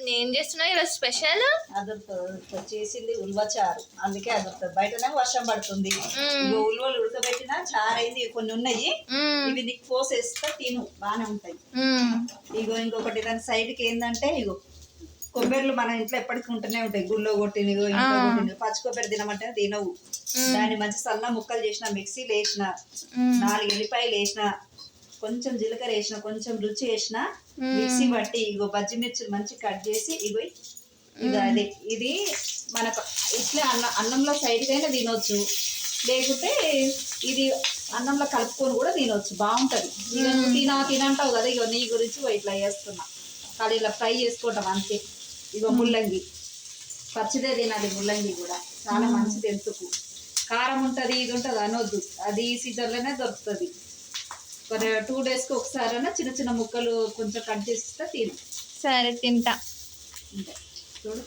అదురుతుంది. ఏం చేస్తున్నావు ఈరోజు స్పెషల్? అదురుతుంది చేసింది ఉల్వచారు, అందుకే అదురుతుంది. బయటనే వర్షం పడుతుంది. ఉల్వలు ఉడకబెట్టినా చారైంది, కొన్ని ఉన్నాయి. ఇవి నీకు పోసేస్తా తిను, బాగానే ఉంటాయి. ఇగో ఇంకొకటి దాని సైడ్కి ఏంటంటే, ఇగో కొబ్బరిలు మన ఇంట్లో ఎప్పటికీ ఉంటూనే ఉంటాయి. గుళ్ళో కొట్టినవి, ఇంట్లో కొట్టినవి. పచ్చి కొబ్బరి తినమంటే తినవు. దాన్ని మంచి సన్న ముక్కలు చేసిన, మిక్సీలో వేసిన, 4 ఎల్లిపాయలు వేసిన, కొంచెం జీలకర్ర వేసిన, కొంచెం రుచి వేసిన, మిక్సీ పట్టి ఇగో బజ్జి మిర్చిలు మంచి కట్ చేసి ఇగో ఇది అదే ఇది మనకు ఇట్లా అన్నంలో సైడ్కైనా తినొచ్చు, లేకుంటే ఇది అన్నంలో కలుపుకొని కూడా తినొచ్చు, బాగుంటుంది. ఇక నువ్వు తినంటావు కదా, ఇగో నీ గురించి ఇట్లా చేస్తున్నా. కానీ ఇలా ఫ్రై చేసుకుంటాం అంతే. ఇగో ముల్లంగి పచ్చిదే తినాలి, ముల్లంగి కూడా చాలా మంచిది. ఎందుకు కారం ఉంటుంది, ఇది ఉంటుంది అనొద్దు. అది ఈ సీజన్లోనే దొరుకుతుంది. 2 డేస్కి ఒకసారైనా చిన్న చిన్న ముక్కలు కొంచెం కట్ చేసి తిను. సరే తింటా. చూడు.